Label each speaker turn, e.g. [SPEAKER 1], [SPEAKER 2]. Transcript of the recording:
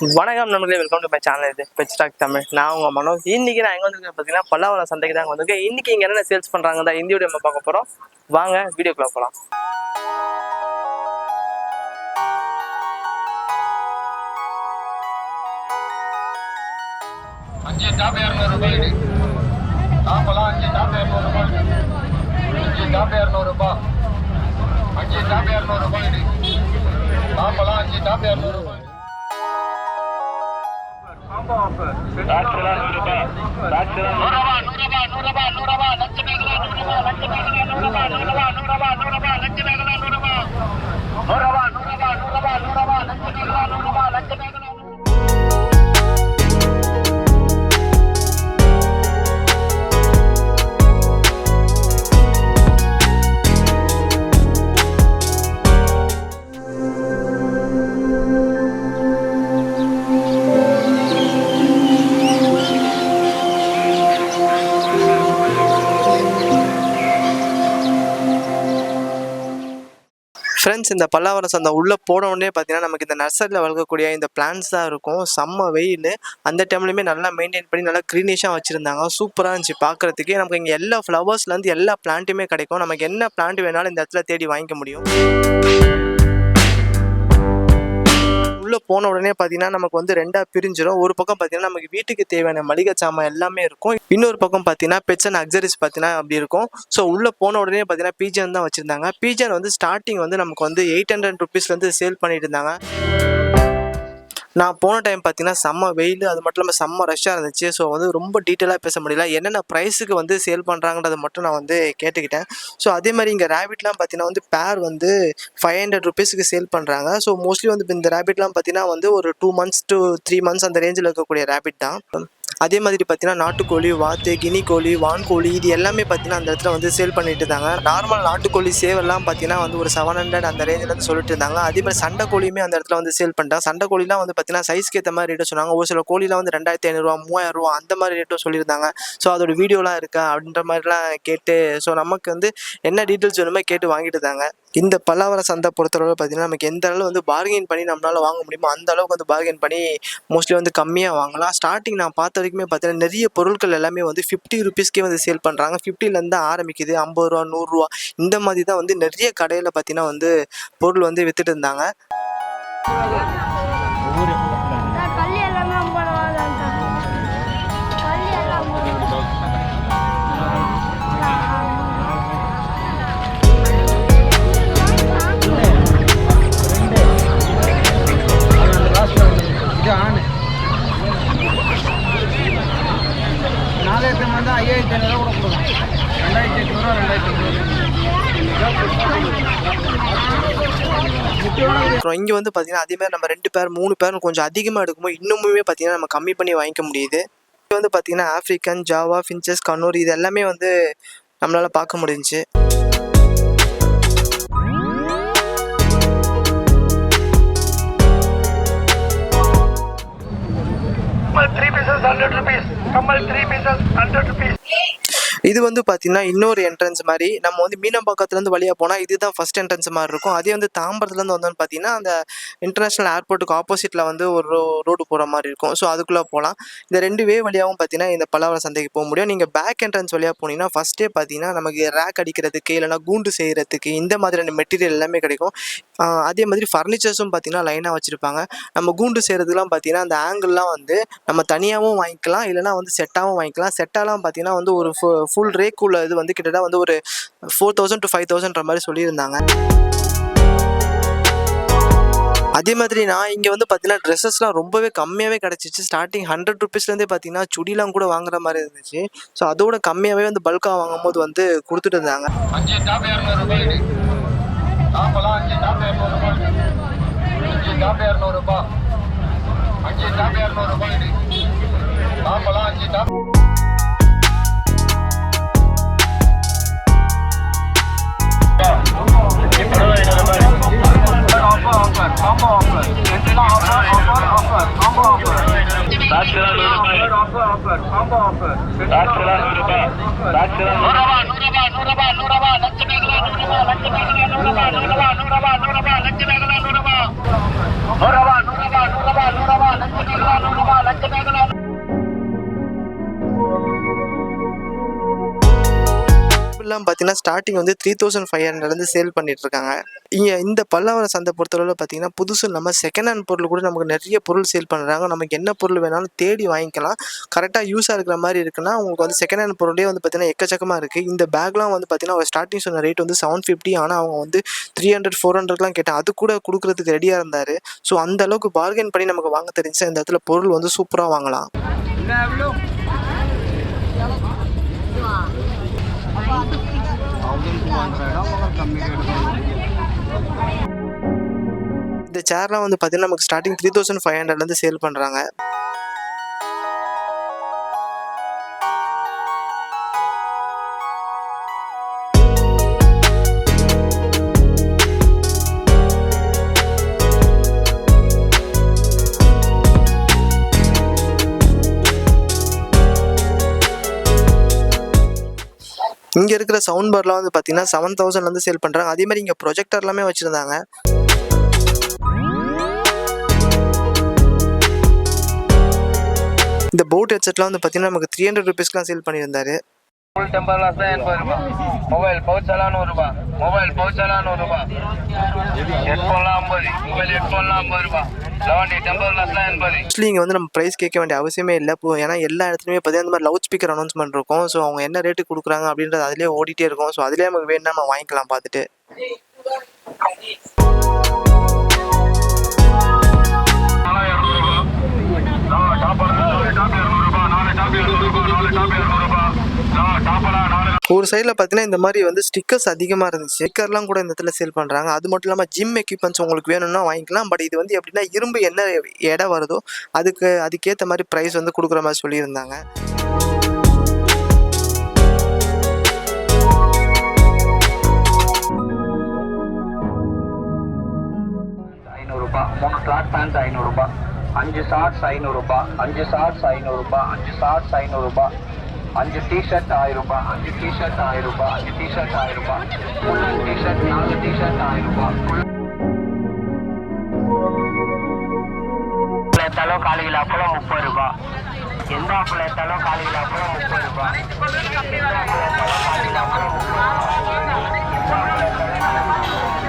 [SPEAKER 1] வணக்கம் நம்மளே welcome to my channel. இது பெட் ஸ்டாக் தமிழ். நான் உங்க மனோஜ். இன்னைக்கு நான் எங்க வந்திருக்கேன் பார்த்தீங்கன்னா பல்லாவரம் சந்தைக்கு தான் வந்திருக்கேன். இன்னைக்கு இங்க என்னென்ன சேல்ஸ் பண்றாங்க தான் இந்த வீடியோ நம்ம பார்க்க போறோம். வாங்க வீடியோக்குள்ள போலாம். ஃப்ரெண்ட்ஸ், இந்த பல்லாவரம் சந்தை உள்ளே போனோடனே பார்த்தீங்கன்னா நமக்கு இந்த நர்சரியில் வளர்க்கக்கூடிய இந்த பிளான்ஸ் தான் இருக்கும். செம்ம வெயில். அந்த டைம்லையுமே நல்லா மெயின்டைன் பண்ணி நல்லா க்ரீனிஷாக வச்சுருந்தாங்க. சூப்பராக இருந்துச்சு பார்க்குறதுக்கே. நமக்கு இங்கே எல்லா ஃப்ளவர்ஸ்லேருந்து எல்லா பிளான்ட்டுமே கிடைக்கும். நமக்கு என்ன பிளான்ட் வேணாலும் இந்த இடத்துல தேடி வாங்கிக்க முடியும். உள்ளே போன உடனே பார்த்தீங்கன்னா நமக்கு வந்து ரெண்டாக பிரிஞ்சிடும். ஒரு பக்கம் பார்த்தீங்கன்னா நமக்கு வீட்டுக்கு தேவையான மளிகை சாமான் எல்லாமே இருக்கும். இன்னொரு பக்கம் பார்த்தீங்கன்னா பெட்ஸ் அண்ட் அக்சரிஸ் பார்த்தீங்கன்னா அப்படி இருக்கும். ஸோ உள்ளே போன உடனே பார்த்தீங்கன்னா பீஜன் தான் வச்சுருந்தாங்க. பீஜன் வந்து ஸ்டார்டிங் வந்து நமக்கு வந்து 800 rupeesலேருந்து சேல் பண்ணிட்டு இருந்தாங்க. நான் போன டைம் பார்த்தீங்கன்னா செம்ம வெயில், அது மட்டும் இல்லாமல் செம்ம ரஷ்ஷாக இருந்துச்சு. ஸோ வந்து ரொம்ப டீட்டெயிலாக பேச முடியல. என்னென்ன ப்ரைஸுக்கு வந்து சேல் பண்ணுறாங்கன்றதை மட்டும் நான் வந்து கேட்டுக்கிட்டேன். ஸோ அதே மாதிரி இங்கே ரேபிட்லாம் பார்த்தீங்கன்னா வந்து பேர் வந்து 500 rupeesக்கு சேல் பண்ணுறாங்க. ஸோ மோஸ்ட்லி வந்து இந்த ரேபிட்லாம் பார்த்தீங்கன்னா வந்து ஒரு 2 months to 3 months அந்த ரேஞ்சில் இருக்கக்கூடிய ரேபிட் தான். அதே மாதிரி பார்த்தீங்கன்னா நாட்டுக்கோழி, வாத்து, கினி கோழி, வான்கோழி இது எல்லாமே பார்த்தீங்கன்னா அந்த இடத்துல வந்து சேல் பண்ணிட்டு இருந்தாங்க. நார்மல் நாட்டுக்கோழி சேவெல்லாம் பார்த்தீங்கன்னா வந்து ஒரு 700 அந்த ரேஞ்சில் வந்து சொல்லிட்டு இருந்தாங்க. அதே மாதிரி சண்டை கோழியுமே அந்த இடத்துல வந்து சேல் பண்ணிட்டாங்க. சண்டை கோழிலாம் வந்து பார்த்தீங்கன்னா சைஸ்க்கு ஏற்ற மாதிரி ரேட்டு சொன்னாங்க. ஒரு சில கோழிலாம் வந்து 2500 3000 அந்த மாதிரி ரேட்டும் சொல்லியிருந்தாங்க. ஸோ அதோட வீடியோலாம் இருக்கா அப்படின்ற மாதிரிலாம் கேட்டு ஸோ நமக்கு வந்து என்ன டீட்டெயில்ஸ் வேணுமோ கேட்டு வாங்கிட்டு இருந்தாங்க. இந்த பல்லாவரம் சந்தை பொறுத்தளவு பார்த்தீங்கன்னா நமக்கு எந்த அளவு வந்து பார்கெயின் பண்ணி நம்மளால் வாங்க முடியுமோ அந்த அளவுக்கு வந்து பார்கெயின் பண்ணி மோஸ்ட்லி வந்து கம்மியாக வாங்கலாம். ஸ்டார்டிங் நான் பார்த்த வரைக்குமே பார்த்தீங்கன்னா நிறைய பொருட்கள் எல்லாமே வந்து 50 rupeesக்கே வந்து சேல் பண்ணுறாங்க. 50லேருந்து ஆரம்பிக்குது. 50 ரூபா 100 ரூபா இந்த மாதிரி தான் வந்து நிறைய கடையில் பார்த்தீங்கன்னா வந்து பொருள் வந்து வித்துட்டு இருந்தாங்க. இங்கே வந்து பார்த்தீங்கன்னா அதே மாதிரி நம்ம 2 பேர் 3 பேர் கொஞ்சம் அதிகமாக எடுக்கும்போது இன்னுமே பார்த்தீங்கன்னா நம்ம கம்மி பண்ணி வாங்கிக்க முடியுது. இது வந்து பார்த்தீங்கன்னா ஆஃப்ரிக்கன், ஜாவா, ஃபின்ச்சஸ், கண்ணூர் இது எல்லாமே வந்து நம்மளால் பார்க்க முடிஞ்சிச்சு. இது வந்து பார்த்தீங்கன்னா இன்னொரு என்ட்ரன்ஸ் மாதிரி. நம்ம வந்து மீனம்பாக்கத்துலேருந்து வழியாக போனால் இதுதான் ஃபஸ்ட் என்ட்ரன்ஸ் மாதிரி இருக்கும். அதே வந்து தாம்பரத்துலேருந்து வந்தோன்னு பார்த்தீங்கன்னா அந்த இன்டர்நேஷ்னல் ஏர்போர்ட்டுக்கு ஆப்போசிட்டில் வந்து ஒரு ரோடு போகிற மாதிரி இருக்கும். ஸோ அதுக்குள்ளே போகலாம். இந்த 2 வே வழியாகவும் பார்த்தீங்கன்னா இந்த பல்லாவரம் சந்தைக்கு போக முடியும். நீங்கள் பேக் என்ட்ரன்ஸ் வழியாக போனீங்கன்னா ஃபஸ்ட்டே பார்த்தீங்கன்னா நமக்கு ரேக் அடிக்கிறதுக்கு இல்லைனா கூண்டு செய்கிறதுக்கு இந்த மாதிரியான மெட்டீரியல் எல்லாமே கிடைக்கும். அதே மாதிரி ஃபர்னிச்சர்ஸும் பார்த்தீங்கன்னா லைனாக வச்சுருப்பாங்க. நம்ம கூண்டு செய்கிறதுலாம் பார்த்தீங்கன்னா அந்த ஆங்கிள்லாம் வந்து நம்ம தனியாகவும் வாங்கிக்கலாம் இல்லைனா வந்து செட்டாகவும் வாங்கிக்கலாம். செட்டாலாம் பார்த்தீங்கன்னா வந்து ஒரு ஃபுல் ரேக்குள்ள இது வந்து கிட்டத்தட்ட வந்து ஒரு 4000 to 5000 மாதிரி சொல்லியிருந்தாங்க. அதே மாதிரி நான் இங்கே வந்து பார்த்தீங்கன்னா ட்ரெஸ்ஸஸ்லாம் ரொம்பவே கம்மியாகவே கிடச்சிச்சு. ஸ்டார்டிங் 100 rupeesலேருந்தே பார்த்தீங்கன்னா சுடிலாம் கூட வாங்குற மாதிரி இருந்துச்சு. ஸோ அதோட கம்மியாகவே வந்து பல்காக வாங்கும் போது வந்து கொடுத்துட்டு இருந்தாங்க. இதெல்லாம் பார்த்தீங்கன்னா ஸ்டார்டிங் வந்து 3500 சேல் பண்ணிட்டு இருக்காங்க. இங்கே இந்த பல்லாவரம் சந்தை பொறுத்தளவில் பார்த்தீங்கன்னா புதுசு நம்ம செகண்ட் ஹேண்ட் பொருள் கூட நமக்கு நிறைய பொருள் சேல் பண்ணுறாங்க. நமக்கு என்ன பொருள் வேணாலும் தேடி வாங்கிக்கலாம். கரெக்டாக யூஸாக இருக்கிற மாதிரி இருக்குன்னா உங்களுக்கு வந்து செகண்ட் ஹேண்ட் பொருளே வந்து பார்த்தீங்கன்னா எக்கச்சக்கமாக இருக்குது. இந்த பேக்லாம் வந்து பார்த்தீங்கன்னா ஒரு ஸ்டார்டிங் சொன்ன ரேட் வந்து 750. ஆனால் அவங்க வந்து 300 400லாம் கேட்டால் அது கூட கொடுக்குறதுக்கு ரெடியாக இருந்தார். ஸோ அந்த அளவுக்கு பார்கெயின் பண்ணி நமக்கு வாங்க தெரிஞ்சு இந்த இடத்துல பொருள் வந்து சூப்பராக வாங்கலாம். இந்த சேர்லாம் வந்து பார்த்தீங்கன்னா நமக்கு ஸ்டார்டிங் 3500 சேல் பண்ணுறாங்க. இங்கே இருக்கிற சவுண்ட் பார்லாம் வந்து பார்த்தீங்கன்னா 7000 சேல் பண்ணுறாங்க. அதே மாதிரி இங்கே ப்ரொஜெக்டர் எல்லாமே வச்சுருந்தாங்க. இந்த போட் ஹெட்செட்லாம் வந்து பார்த்தீங்கன்னா நமக்கு 300 ரூபீஸ்க்குலாம் சேல் பண்ணியிருந்தாரு.
[SPEAKER 2] ஃபுல் டெம்பர் கிளாஸ் தான் 80 ரூபாய். மொபைல் பவுச் எல்லாம் 100 ரூபாய். மொபைல் பவுச் எல்லாம் 100 ரூபாய். ஹெட்ஃபோன்லாம் 50. மொபைல் ஹெட்ஃபோன்லாம் 50 ரூபாய். லவண்டி டெம்பர் கிளாஸ் தான் 80.
[SPEAKER 1] ஆக்சுவலி இங்கே வந்து நம்ம ப்ரைஸ் கேட்க வேண்டிய அவசியமே இல்லை. ஏன்னா எல்லா இடத்துலையுமே பார்த்தீங்கன்னா இந்த மாதிரி லவுட் ஸ்பீக்கர் அனௌன்ஸ்மெண்ட் இருக்கும். ஸோ அவங்க என்ன ரேட்டு கொடுக்குறாங்க அப்படின்றது அதிலே ஓடிட்டே இருக்கும். ஸோ அதிலே நமக்கு வேணும்னா நம்ம வாங்கிக்கலாம் பார்த்துட்டு. ஒரு சைடில் பார்த்தீங்கன்னா இந்த மாதிரி வந்து ஸ்டிக்கர்ஸ் அதிகமாக இருந்துச்சு. ஸ்டிக்கர்லாம் கூட இந்த இடத்துல சேல் பண்ணுறாங்க. அது மட்டும் இல்லாமல் ஜிம் எக்யூப்மெண்ட்ஸ் உங்களுக்கு வேணும்னா வாங்கிக்கலாம். பட் இது வந்து எப்படின்னா இரும்பு என்ன எடை வருதோ அதுக்கேற்ற மாதிரி ப்ரைஸ் வந்து கொடுக்குற மாதிரி சொல்லியிருந்தாங்க.
[SPEAKER 2] ரூபாய். 3 ட்ராக் பேண்ட் 500 ரூபாய். 5 ஷார்ட்ஸ் 500 ரூபாய். 5 ஷார்ட்ஸ் 500 ரூபாய். 5 ஷார்ட்ஸ் 500 ரூபாய். 5 டிஷர்ட் 1000 ரூபாய். 5 டிஷர்ட் 1000 ரூபாய். 5 டிஷர்ட் 1000 ரூபாய். ஃபுல் டிஷர்ட் 4 டிஷர்ட் 1000 ரூபாய். எடுத்தாலும் 4 கிலோ அப்பளம் 30 ரூபாய். எந்த அப்பளம் எடுத்தாலும் 4 கிலோ அப்பளம் 30 ரூபாய். எந்த அப்பளம் எடுத்தாலும் 4 கிலோ அப்பளம் 30 ரூபாய். எந்த அப்பளம் எடுத்தாலும்